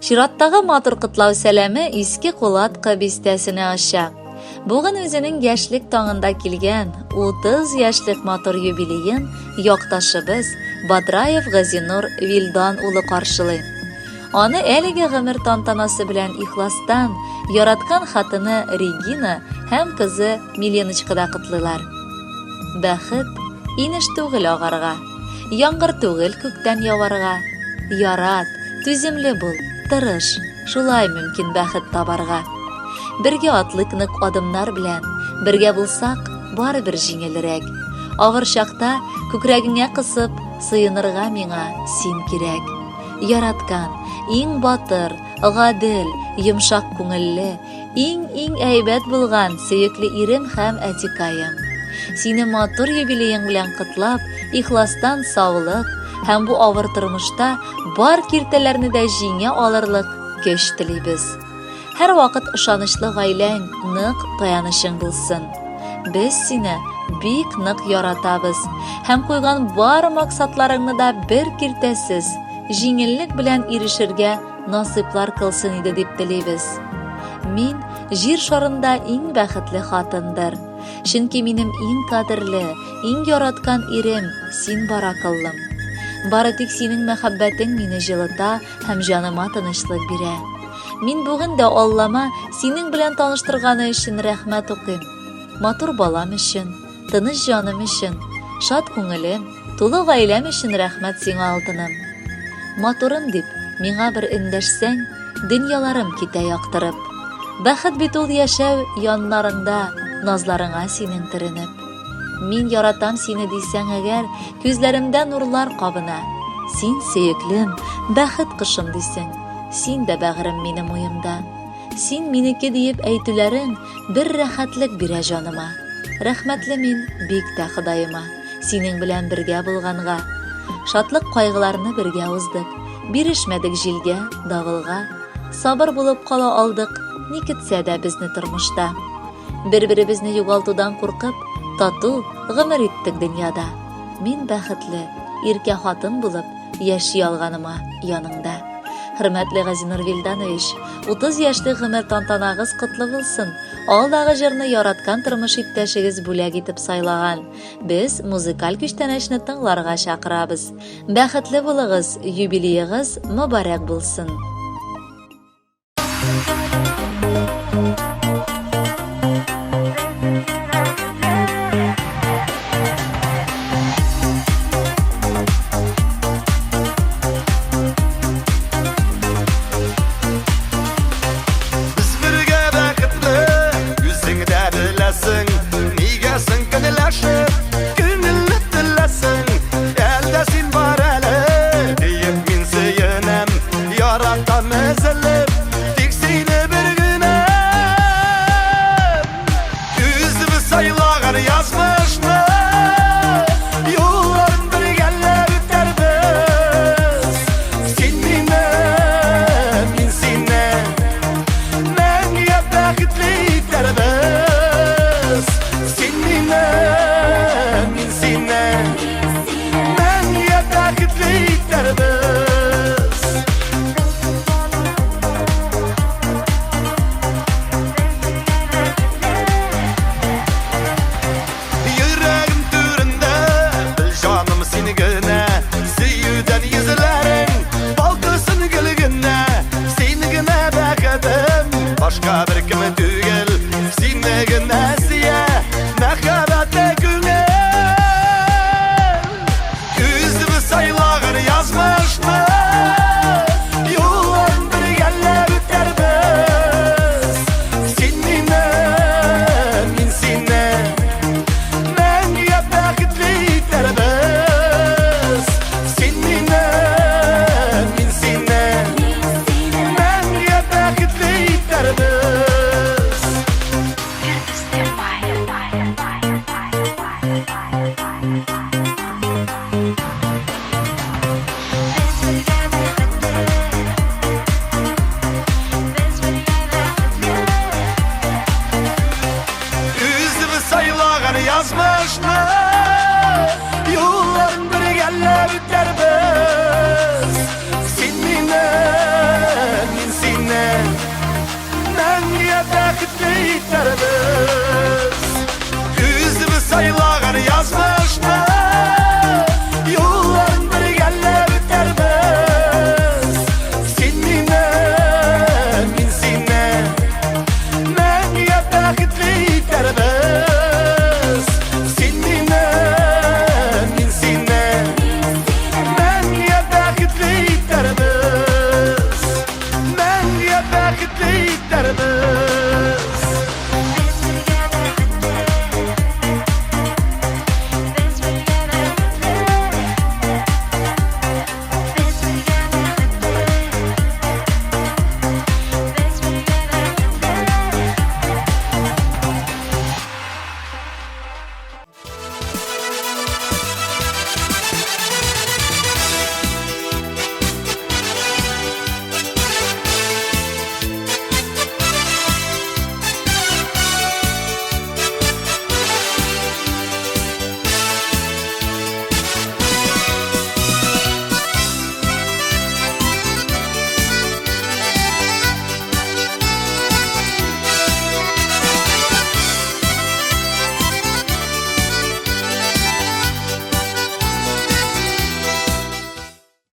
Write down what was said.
Чираттагы матур кытлау сәләме иске кулатка бистәсенә ача. Бүген үзенең яшьлек таңында килгән 30 яшьлек матур юбилеен якташыбыз Бадраев Газинур Вилдан улы каршылый. Аны әлеге гомер тантанасы белән ихластан яраткан хатыны Регина һәм кызы Миленочка да кытлыйлар. Бәхет инеш түгел агарга, яңгыр түгел күктән яварга. Ярат, түземле бул, тырыш, шулай мөмкин бәхет табарга. Бергә атлык нык адымнар белән, бергә булсак, барыбер җиңелрәк. Авыр чакта күкрәгеңә кысып, сыенырга миңа син кирәк. Яраткан, иң батыр, гадел, йомшак күңелле, иң әйбәт булган сөекле ирем һәм әтикаем. Сине матур юбилеең белән кытлап, ихластан саулык һәм бу авыр тормышта бар киртәләрне дә җиңә алырлык көч телибез. Һәр вакыт ышанычлы гаиләң, нык таянышың булсын. Без сине бик нык яратабыз һәм куйган бар максатларыңны да бер киртәсез, җиңеллек белән ирешергә насыйплар кылсын иде дип телибез. Мин җир шарында иң бәхетле хатындыр. Чөнки минем иң кадерле, иң яраткан ирем син баракыллым. Бары тик синең мәхәббәтең мине җылыта һәм җаныма тынычлык бирә. Мин бүген дә Аллама синең белән таныштырганы өчен рәхмәт укыйм. Матур балам өчен, тыныч җаным өчен, шат күңелем, тулы гаиләм өчен рәхмәт сиңа алтыным. Матурым дип миңа бер эндәшсәң, дөньяларым китә яктырып. Бәхет бит ул яшәү яннарыңда, назларыңа синең теренеп. Мин яратам сине дисәң әгәр, күзләремдә нурлар кабына. Син сөеклем, бәхет кышым дисең. Син дә бәгырем минем уемда. Син минеке диеп әйтүләрең бер рәхәтлек бирә җаныма. Рәхмәтле мин бик тә Ходаема, синең белән бергә булганга. Шатлык кайгыларны бергә уздык, бирешмәдек җилгә, давылга. Сабыр булып кала алдык, ни көтсә дә безне тормышта. Бер-беребезне югалтудан куркып, тату гомер иттек дөньяда. Мин бәхетле, иркә хатын булып, яши алганыма яныңда. Хөрмәтле Газинур Вилданович, 30 яшьлек гомер тантанагыз котлы булсын. Алдагы җырны яраткан тормыш иптәшегез бүләк итеп сайлаган. Без музыкаль күчтәнәчне тыңларга чакырабыз. Бәхетле булыгыз, юбилеегыз мөбарәк булсын.